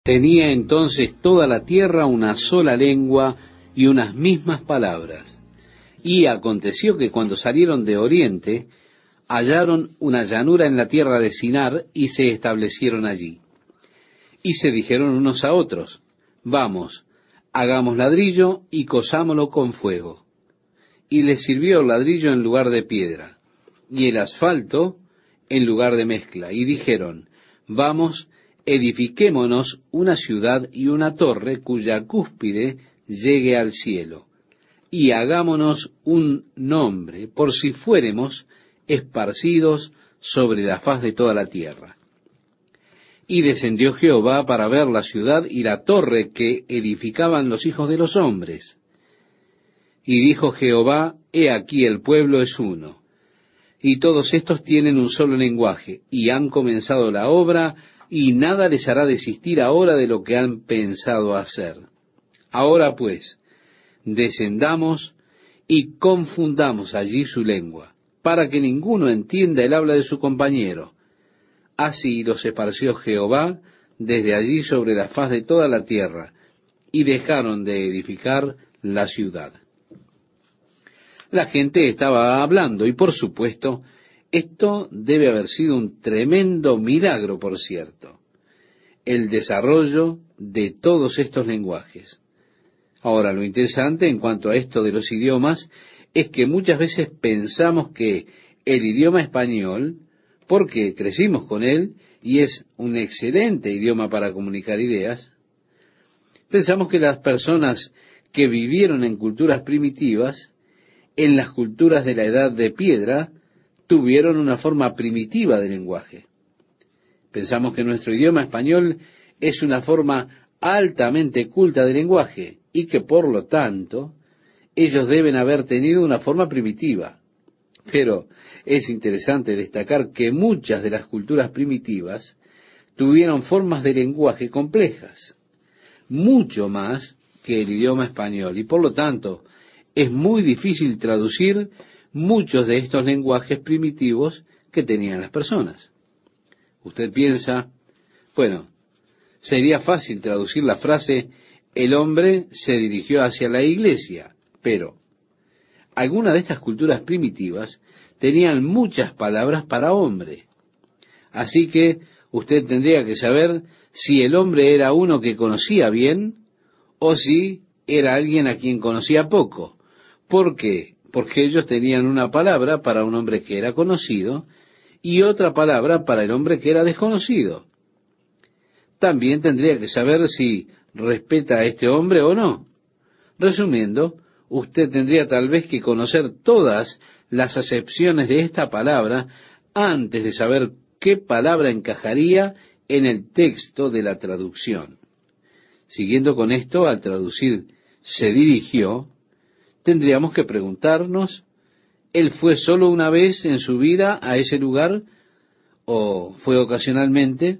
Tenía entonces toda la tierra una sola lengua y unas mismas palabras. Y aconteció que cuando salieron de oriente, hallaron una llanura en la tierra de Sinar y se establecieron allí. Y se dijeron unos a otros: Vamos, hagamos ladrillo y cosámoslo con fuego. Y les sirvió el ladrillo en lugar de piedra, y el asfalto en lugar de mezcla. Y dijeron: Vamos, edifiquémonos una ciudad y una torre cuya cúspide llegue al cielo, y hagámonos un nombre, por si fuéremos esparcidos sobre la faz de toda la tierra. Y descendió Jehová para ver la ciudad y la torre que edificaban los hijos de los hombres. Y dijo Jehová: He aquí el pueblo es uno, y todos estos tienen un solo lenguaje, y han comenzado la obra, y nada les hará desistir ahora de lo que han pensado hacer. Ahora pues, descendamos y confundamos allí su lengua, para que ninguno entienda el habla de su compañero. Así los esparció Jehová desde allí sobre la faz de toda la tierra, y dejaron de edificar la ciudad. La gente estaba hablando, y por supuesto, esto debe haber sido un tremendo milagro, por cierto, el desarrollo de todos estos lenguajes. Ahora, lo interesante en cuanto a esto de los idiomas es que muchas veces pensamos que el idioma español, porque crecimos con él y es un excelente idioma para comunicar ideas, pensamos que las personas que vivieron en culturas primitivas, en las culturas de la edad de piedra, tuvieron una forma primitiva de lenguaje. Pensamos que nuestro idioma español es una forma altamente culta de lenguaje y que por lo tanto ellos deben haber tenido una forma primitiva. Pero es interesante destacar que muchas de las culturas primitivas tuvieron formas de lenguaje complejas, mucho más que el idioma español, y por lo tanto es muy difícil traducir muchos de estos lenguajes primitivos que tenían las personas. Usted piensa, bueno, sería fácil traducir la frase: el hombre se dirigió hacia la iglesia, pero algunas de estas culturas primitivas tenían muchas palabras para hombre. Así que usted tendría que saber si el hombre era uno que conocía bien o si era alguien a quien conocía poco. ¿Por qué? Porque ellos tenían una palabra para un hombre que era conocido y otra palabra para el hombre que era desconocido. También tendría que saber si respeta a este hombre o no. Resumiendo, usted tendría tal vez que conocer todas las acepciones de esta palabra antes de saber qué palabra encajaría en el texto de la traducción. Siguiendo con esto, al traducir se dirigió, tendríamos que preguntarnos: ¿él fue solo una vez en su vida a ese lugar o fue ocasionalmente?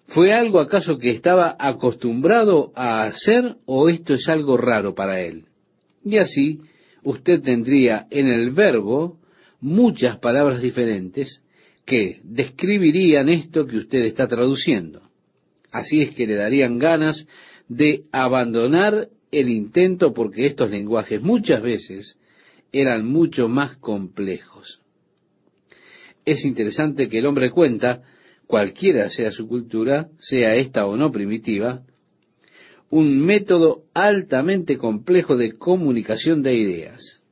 ¿Fue algo acaso que estaba acostumbrado a hacer o esto es algo raro para él? Y así usted tendría en el verbo muchas palabras diferentes que describirían esto que usted está traduciendo. Así es que le darían ganas de abandonar el intento, porque estos lenguajes muchas veces eran mucho más complejos. Es interesante que el hombre cuenta, cualquiera sea su cultura, sea esta o no primitiva, un método altamente complejo de comunicación de ideas.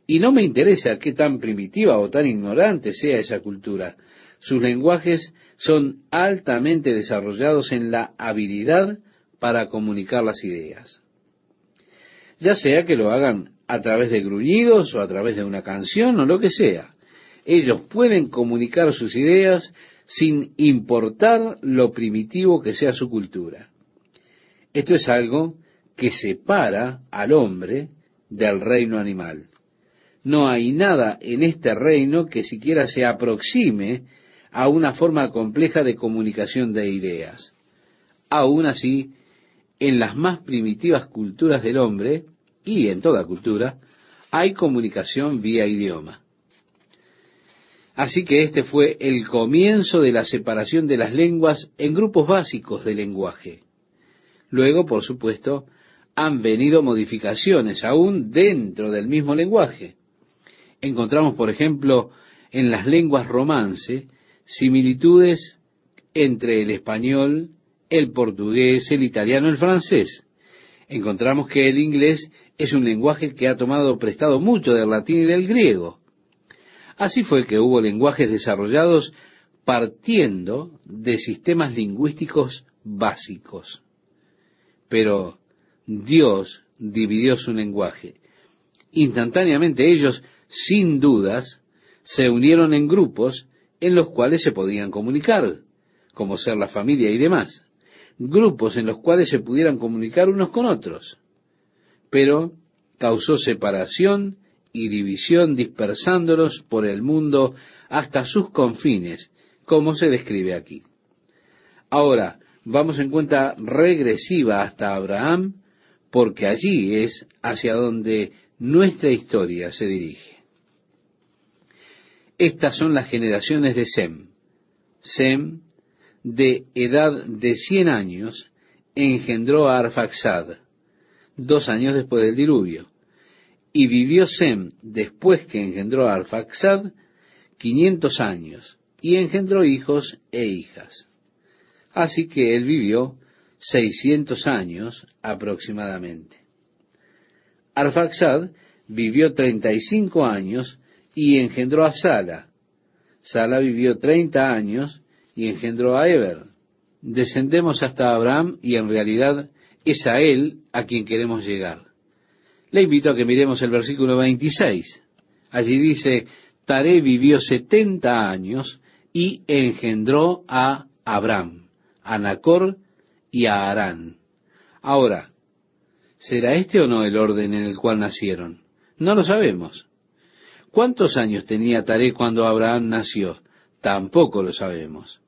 Y no me interesa qué tan primitiva o tan ignorante sea esa cultura. Sus lenguajes son altamente desarrollados en la habilidad para comunicar las ideas. Ya sea que lo hagan a través de gruñidos o a través de una canción o lo que sea. Ellos pueden comunicar sus ideas sin importar lo primitivo que sea su cultura. Esto es algo que separa al hombre del reino animal. No hay nada en este reino que siquiera se aproxime a una forma compleja de comunicación de ideas. Aún así, en las más primitivas culturas del hombre, y en toda cultura, hay comunicación vía idioma. Así que este fue el comienzo de la separación de las lenguas en grupos básicos de lenguaje. Luego, por supuesto, han venido modificaciones aún dentro del mismo lenguaje. Encontramos, por ejemplo, en las lenguas romance, similitudes entre el español, el portugués, el italiano, el francés. Encontramos que el inglés es un lenguaje que ha tomado prestado mucho del latín y del griego. Así fue que hubo lenguajes desarrollados partiendo de sistemas lingüísticos básicos. Pero Dios dividió su lenguaje. Instantáneamente ellos, sin dudas, se unieron en grupos en los cuales se podían comunicar, como ser la familia y demás. Grupos en los cuales se pudieran comunicar unos con otros. Pero causó separación y división, dispersándolos por el mundo hasta sus confines, como se describe aquí. Ahora, vamos en cuenta regresiva hasta Abraham, porque allí es hacia donde nuestra historia se dirige. Estas son las generaciones de Sem. Sem, de edad de 100 años, engendró a Arfaxad, 2 años después del diluvio. Y vivió Sem, después que engendró a Arfaxad, 500 años, y engendró hijos e hijas. Así que él vivió 600 años aproximadamente. Arfaxad vivió 35 años y engendró a Sala. Sala vivió 30 años y engendró a Eber. Descendemos hasta Abraham y en realidad es a él a quien queremos llegar. Le invito a que miremos el versículo 26. Allí dice, Taré vivió 70 años y engendró a Abram, a Nacor y a Harán. Ahora, ¿será este o no el orden en el cual nacieron? No lo sabemos. ¿Cuántos años tenía Taré cuando Abraham nació? Tampoco lo sabemos.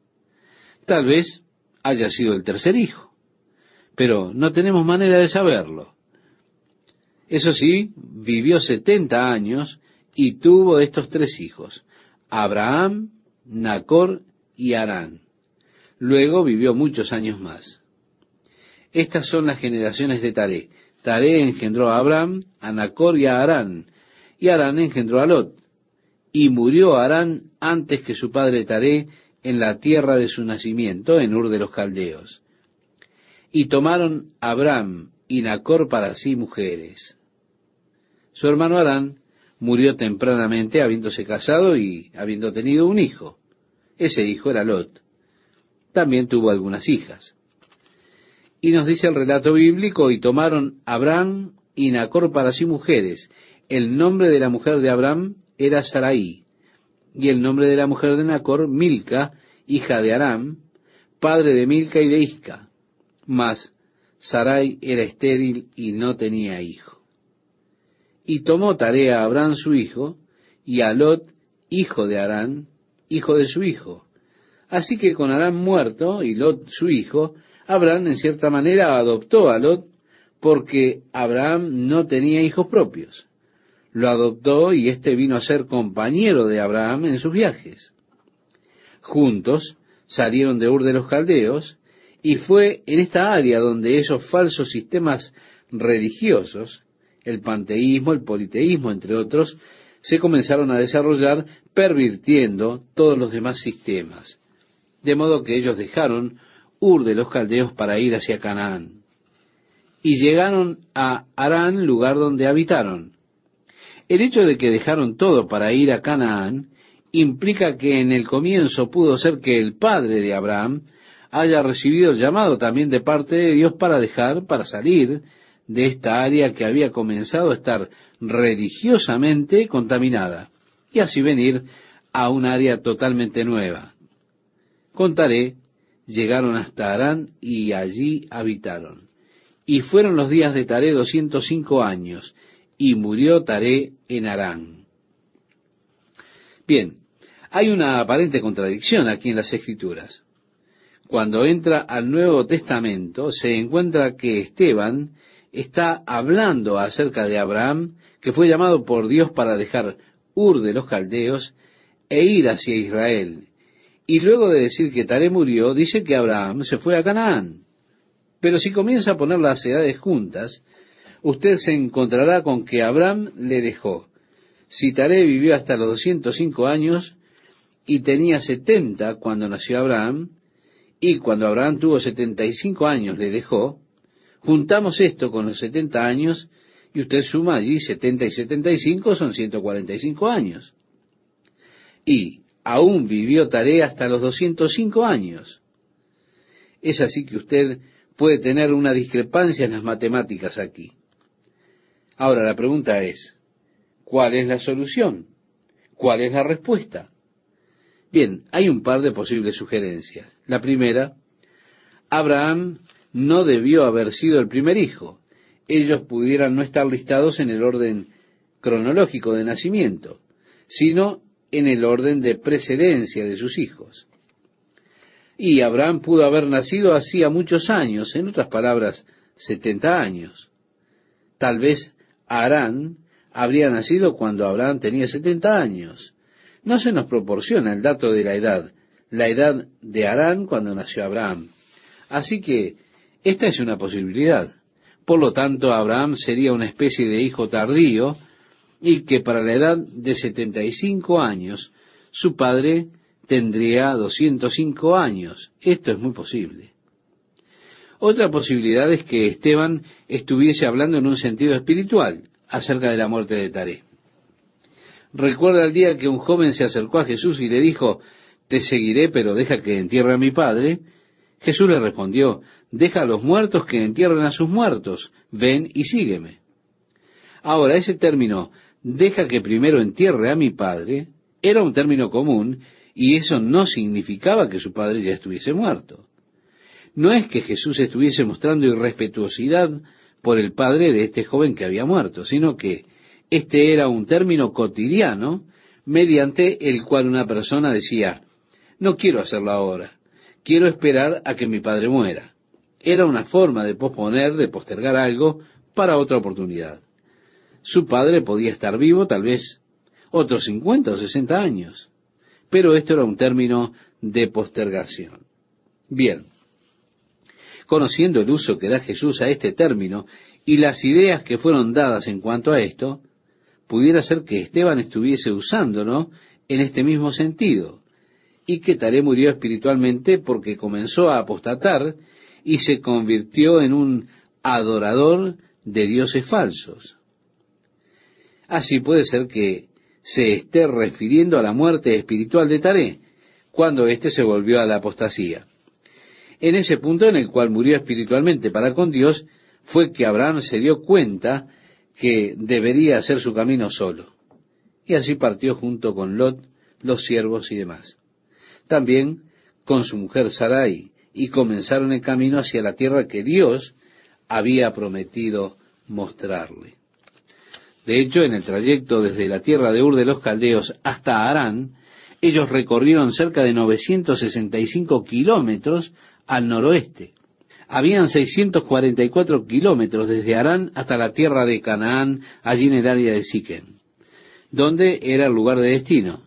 Tal vez haya sido el tercer hijo, pero no tenemos manera de saberlo. Eso sí, vivió 70 años y tuvo estos 3 hijos, Abraham, Nacor y Harán. Luego vivió muchos años más. Estas son las generaciones de Taré. Taré engendró a Abraham, a Nacor y a Harán, y Harán engendró a Lot. Y murió Harán antes que su padre Taré en la tierra de su nacimiento, en Ur de los Caldeos. Y tomaron Abraham y Nacor para sí mujeres. Su hermano Harán murió tempranamente, habiéndose casado y habiendo tenido un hijo. Ese hijo era Lot. También tuvo algunas hijas. Y nos dice el relato bíblico, y tomaron Abraham y Nacor para sí mujeres. El nombre de la mujer de Abraham era Sarai, y el nombre de la mujer de Nacor, Milca, hija de Aram, padre de Milca y de Isca. Mas Sarai era estéril y no tenía hijo. Y tomó Taré a Abraham su hijo, y a Lot, hijo de Harán, hijo de su hijo. Así que con Harán muerto, y Lot su hijo, Abraham en cierta manera adoptó a Lot, porque Abraham no tenía hijos propios. Lo adoptó y éste vino a ser compañero de Abraham en sus viajes. Juntos salieron de Ur de los Caldeos, y fue en esta área donde esos falsos sistemas religiosos, el panteísmo, el politeísmo, entre otros, se comenzaron a desarrollar, pervirtiendo todos los demás sistemas. De modo que ellos dejaron Ur de los Caldeos para ir hacia Canaán. Y llegaron a Harán, lugar donde habitaron. El hecho de que dejaron todo para ir a Canaán implica que en el comienzo pudo ser que el padre de Abraham haya recibido el llamado también de parte de Dios para salir de esta área que había comenzado a estar religiosamente contaminada, y así venir a un área totalmente nueva. Con Taré llegaron hasta Harán y allí habitaron. Y fueron los días de Taré 205 años, y murió Taré en Harán. Bien, hay una aparente contradicción aquí en las Escrituras. Cuando entra al Nuevo Testamento, se encuentra que Esteban está hablando acerca de Abraham, que fue llamado por Dios para dejar Ur de los Caldeos e ir hacia Israel. Y luego de decir que Taré murió, dice que Abraham se fue a Canaán. Pero si comienza a poner las edades juntas, usted se encontrará con que Abraham le dejó. Si Taré vivió hasta los 205 años y tenía 70 cuando nació Abraham, y cuando Abraham tuvo 75 años le dejó, juntamos esto con los 70 años y usted suma allí 70 y 75, son 145 años. Y aún vivió Taré hasta los 205 años. Es así que usted puede tener una discrepancia en las matemáticas aquí. Ahora la pregunta es, ¿cuál es la solución? ¿Cuál es la respuesta? Bien, hay un par de posibles sugerencias. La primera, Abraham no debió haber sido el primer hijo. Ellos pudieran no estar listados en el orden cronológico de nacimiento, sino en el orden de precedencia de sus hijos. Y Abraham pudo haber nacido hacía muchos años, en otras palabras, 70 años. Tal vez Harán habría nacido cuando Abraham tenía 70 años. No se nos proporciona el dato de la edad de Harán cuando nació Abraham. Así que esta es una posibilidad. Por lo tanto, Abraham sería una especie de hijo tardío y que para la edad de 75 años su padre tendría 205 años. Esto es muy posible. Otra posibilidad es que Esteban estuviese hablando en un sentido espiritual acerca de la muerte de Taré. Recuerda el día que un joven se acercó a Jesús y le dijo, «Te seguiré, pero deja que entierre a mi padre». Jesús le respondió, «Deja a los muertos que entierren a sus muertos, ven y sígueme». Ahora, ese término, «deja que primero entierre a mi padre», era un término común, y eso no significaba que su padre ya estuviese muerto. No es que Jesús estuviese mostrando irrespetuosidad por el padre de este joven que había muerto, sino que este era un término cotidiano mediante el cual una persona decía, «No quiero hacerlo ahora, quiero esperar a que mi padre muera». Era una forma de posponer, de postergar algo para otra oportunidad. Su padre podía estar vivo tal vez otros 50 o 60 años, pero esto era un término de postergación. Bien, conociendo el uso que da Jesús a este término y las ideas que fueron dadas en cuanto a esto, pudiera ser que Esteban estuviese usándolo en este mismo sentido, y que Taré murió espiritualmente porque comenzó a apostatar y se convirtió en un adorador de dioses falsos. Así puede ser que se esté refiriendo a la muerte espiritual de Taré, cuando éste se volvió a la apostasía. En ese punto en el cual murió espiritualmente para con Dios, fue que Abraham se dio cuenta que debería hacer su camino solo. Y así partió junto con Lot, los siervos y demás. También con su mujer Sarai, y comenzaron el camino hacia la tierra que Dios había prometido mostrarle. De hecho, en el trayecto desde la tierra de Ur de los Caldeos hasta Harán, ellos recorrieron cerca de 965 kilómetros al noroeste. Habían 644 kilómetros desde Harán hasta la tierra de Canaán, allí en el área de Siquem, donde era el lugar de destino.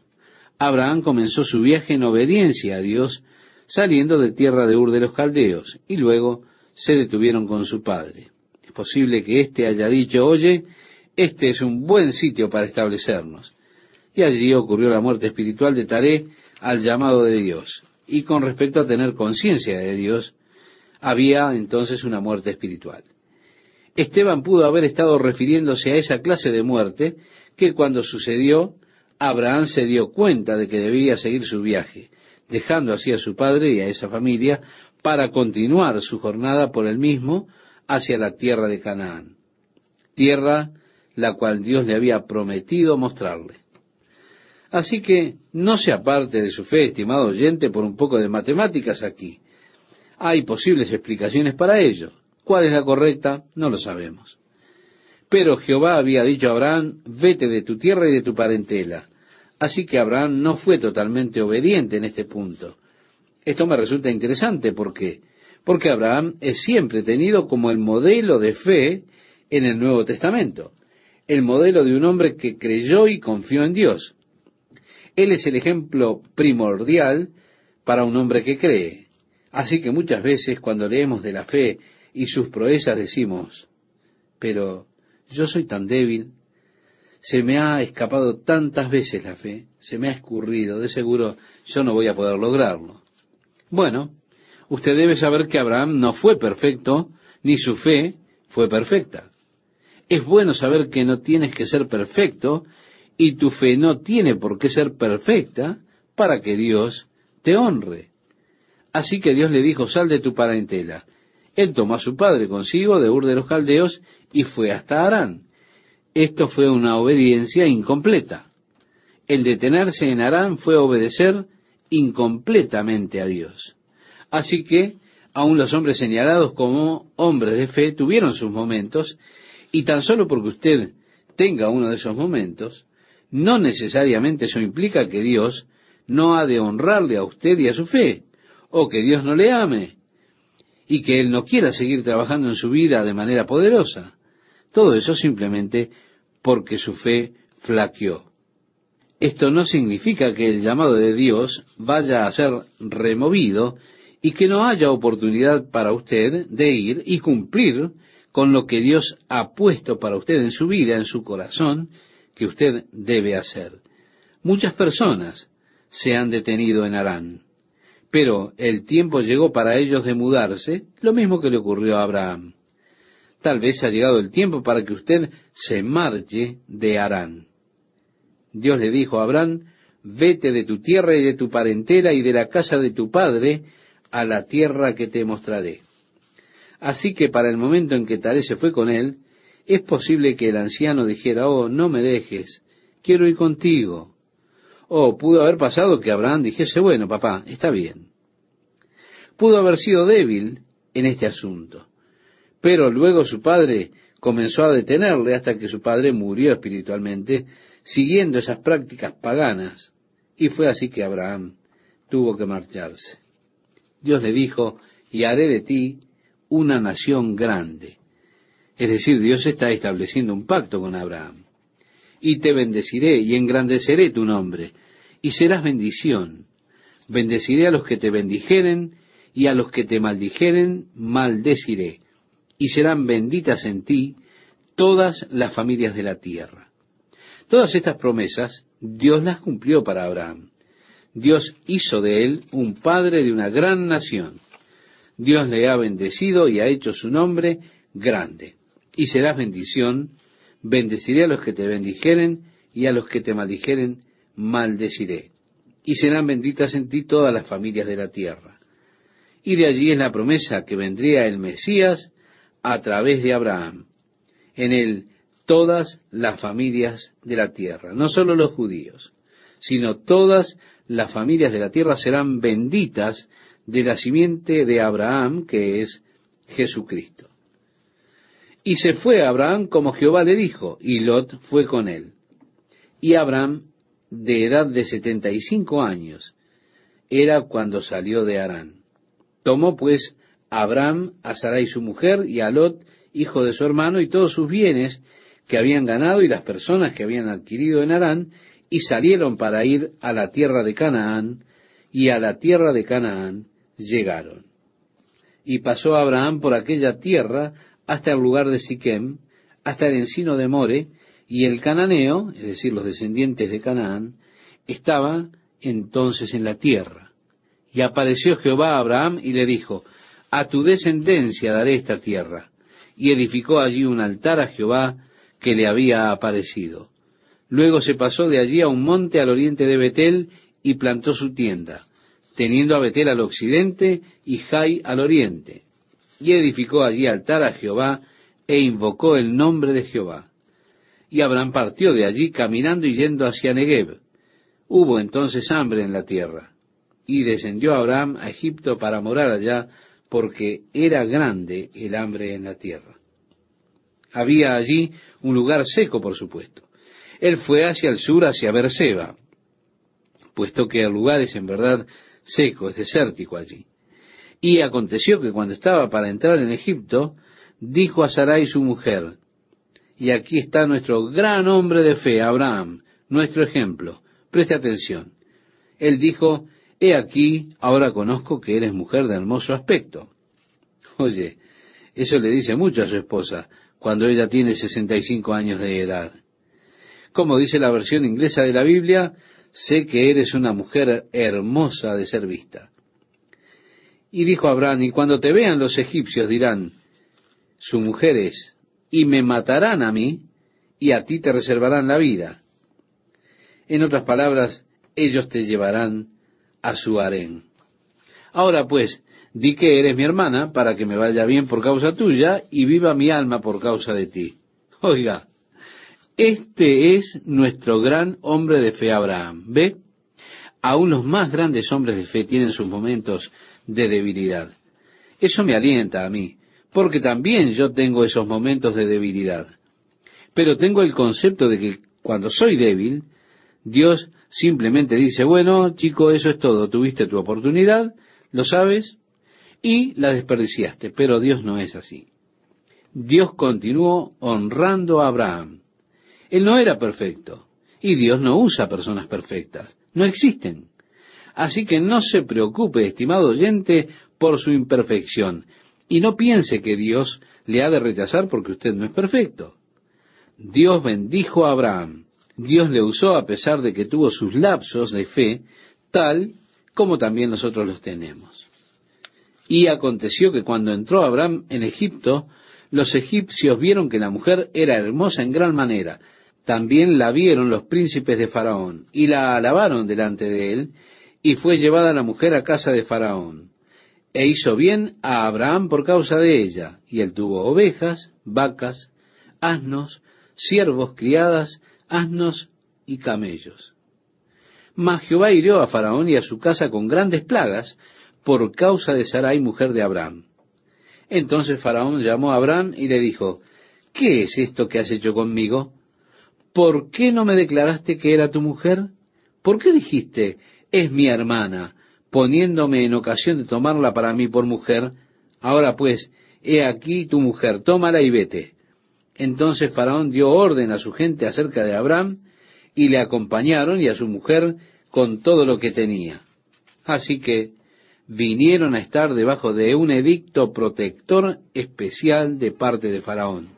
Abraham comenzó su viaje en obediencia a Dios, saliendo de tierra de Ur de los Caldeos, y luego se detuvieron con su padre. Es posible que éste haya dicho, «Oye, este es un buen sitio para establecernos». Y allí ocurrió la muerte espiritual de Taré al llamado de Dios. Y con respecto a tener conciencia de Dios, había entonces una muerte espiritual. Esteban pudo haber estado refiriéndose a esa clase de muerte que cuando sucedió, Abraham se dio cuenta de que debía seguir su viaje, dejando así a su padre y a esa familia para continuar su jornada por él mismo hacia la tierra de Canaán, tierra la cual Dios le había prometido mostrarle. Así que no se aparte de su fe, estimado oyente, por un poco de matemáticas aquí. Hay posibles explicaciones para ello. ¿Cuál es la correcta? No lo sabemos. Pero Jehová había dicho a Abraham, «Vete de tu tierra y de tu parentela». Así que Abraham no fue totalmente obediente en este punto. Esto me resulta interesante. ¿Por qué? Porque Abraham es siempre tenido como el modelo de fe en el Nuevo Testamento. El modelo de un hombre que creyó y confió en Dios. Él es el ejemplo primordial para un hombre que cree. Así que muchas veces cuando leemos de la fe y sus proezas decimos, pero yo soy tan débil, se me ha escapado tantas veces la fe, se me ha escurrido, de seguro yo no voy a poder lograrlo. Bueno, usted debe saber que Abraham no fue perfecto, ni su fe fue perfecta. Es bueno saber que no tienes que ser perfecto y tu fe no tiene por qué ser perfecta para que Dios te honre. Así que Dios le dijo, sal de tu parentela. Él tomó a su padre consigo de Ur de los Caldeos y fue hasta Harán. Esto fue una obediencia incompleta. El detenerse en Harán fue obedecer incompletamente a Dios. Así que, aun los hombres señalados como hombres de fe tuvieron sus momentos, y tan solo porque usted tenga uno de esos momentos, no necesariamente eso implica que Dios no ha de honrarle a usted y a su fe, o que Dios no le ame, y que Él no quiera seguir trabajando en su vida de manera poderosa. Todo eso simplemente porque su fe flaqueó. Esto no significa que el llamado de Dios vaya a ser removido y que no haya oportunidad para usted de ir y cumplir con lo que Dios ha puesto para usted en su vida, en su corazón, que usted debe hacer. Muchas personas se han detenido en Harán, pero el tiempo llegó para ellos de mudarse, lo mismo que le ocurrió a Abraham. Tal vez ha llegado el tiempo para que usted se marche de Harán. Dios le dijo a Abraham, vete de tu tierra y de tu parentela y de la casa de tu padre a la tierra que te mostraré. Así que para el momento en que Taré se fue con él, es posible que el anciano dijera, oh, no me dejes, quiero ir contigo. O pudo haber pasado que Abraham dijese, bueno, papá, está bien. Pudo haber sido débil en este asunto. Pero luego su padre comenzó a detenerle hasta que su padre murió espiritualmente, siguiendo esas prácticas paganas. Y fue así que Abraham tuvo que marcharse. Dios le dijo, y haré de ti una nación grande. Es decir, Dios está estableciendo un pacto con Abraham. Y te bendeciré y engrandeceré tu nombre, y serás bendición. Bendeciré a los que te bendijeren, y a los que te maldijeren, maldeciré. Y serán benditas en ti todas las familias de la tierra. Todas estas promesas, Dios las cumplió para Abraham. Dios hizo de él un padre de una gran nación. Dios le ha bendecido y ha hecho su nombre grande. Y serás bendición, bendeciré a los que te bendijeren, y a los que te maldijeren, maldeciré. Y serán benditas en ti todas las familias de la tierra. Y de allí es la promesa que vendría el Mesías a través de Abraham. En él todas las familias de la tierra, no solo los judíos, sino todas las familias de la tierra serán benditas de la simiente de Abraham, que es Jesucristo. Y se fue Abraham como Jehová le dijo, y Lot fue con él. Y Abraham, de edad de 75 años, era cuando salió de Harán. Tomó pues Abraham a Sarai su mujer, y a Lot, hijo de su hermano, y todos sus bienes que habían ganado, y las personas que habían adquirido en Harán, y salieron para ir a la tierra de Canaán, y a la tierra de Canaán llegaron. Y pasó Abraham por aquella tierra hasta el lugar de Siquem, hasta el encino de More, y el cananeo, es decir, los descendientes de Canaán, estaba entonces en la tierra. Y apareció Jehová a Abraham y le dijo, a tu descendencia daré esta tierra. Y edificó allí un altar a Jehová que le había aparecido. Luego se pasó de allí a un monte al oriente de Betel y plantó su tienda, teniendo a Betel al occidente y Jai al oriente. Y edificó allí altar a Jehová e invocó el nombre de Jehová. Y Abraham partió de allí caminando y yendo hacia Negev. Hubo entonces hambre en la tierra. Y descendió Abraham a Egipto para morar allá, porque era grande el hambre en la tierra. Había allí un lugar seco, por supuesto. Él fue hacia el sur, hacia Beerseba, puesto que el lugar es en verdad seco, es desértico allí. Y aconteció que cuando estaba para entrar en Egipto, dijo a Sarai su mujer, y aquí está nuestro gran hombre de fe, Abraham, nuestro ejemplo, Preste atención. Él dijo, he aquí, ahora conozco que eres mujer de hermoso aspecto. Oye, eso le dice mucho a su esposa cuando ella tiene 65 años de edad. Como dice la versión inglesa de la Biblia, sé que eres una mujer hermosa de ser vista. Y dijo Abraham, y cuando te vean los egipcios dirán, su mujer es, y me matarán a mí, y a ti te reservarán la vida. En otras palabras, ellos te llevarán a su harén. Ahora pues, di que eres mi hermana, para que me vaya bien por causa tuya, y viva mi alma por causa de ti. Oiga, este es nuestro gran hombre de fe Abraham. ¿Ve? Aún los más grandes hombres de fe tienen sus momentos de debilidad. Eso me alienta a mí, porque también yo tengo esos momentos de debilidad. Pero tengo el concepto de que cuando soy débil, Dios simplemente dice, bueno, chico, eso es todo, tuviste tu oportunidad, lo sabes, y la desperdiciaste. Pero Dios no es así. Dios continuó honrando a Abraham. Él no era perfecto, y Dios no usa personas perfectas, no existen. Así que no se preocupe, estimado oyente, por su imperfección, y no piense que Dios le ha de rechazar porque usted no es perfecto. Dios bendijo a Abraham, Dios le usó a pesar de que tuvo sus lapsos de fe, tal como también nosotros los tenemos. Y aconteció que cuando entró Abraham en Egipto, los egipcios vieron que la mujer era hermosa en gran manera. También la vieron los príncipes de Faraón, y la alabaron delante de él, y fue llevada la mujer a casa de Faraón. E hizo bien a Abraham por causa de ella, y él tuvo ovejas, vacas, asnos, siervos, criadas, asnos y camellos. Mas Jehová hirió a Faraón y a su casa con grandes plagas, por causa de Sarai, mujer de Abraham. Entonces Faraón llamó a Abraham y le dijo, ¿qué es esto que has hecho conmigo? ¿Por qué no me declaraste que era tu mujer? ¿Por qué dijiste, es mi hermana, poniéndome en ocasión de tomarla para mí por mujer? Ahora pues, he aquí tu mujer, tómala y vete. Entonces Faraón dio orden a su gente acerca de Abraham, y le acompañaron y a su mujer con todo lo que tenía. Así que vinieron a estar debajo de un edicto protector especial de parte de Faraón,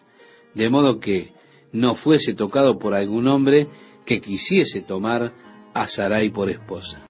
de modo que no fuese tocado por algún hombre que quisiese tomar a Sarai por esposa.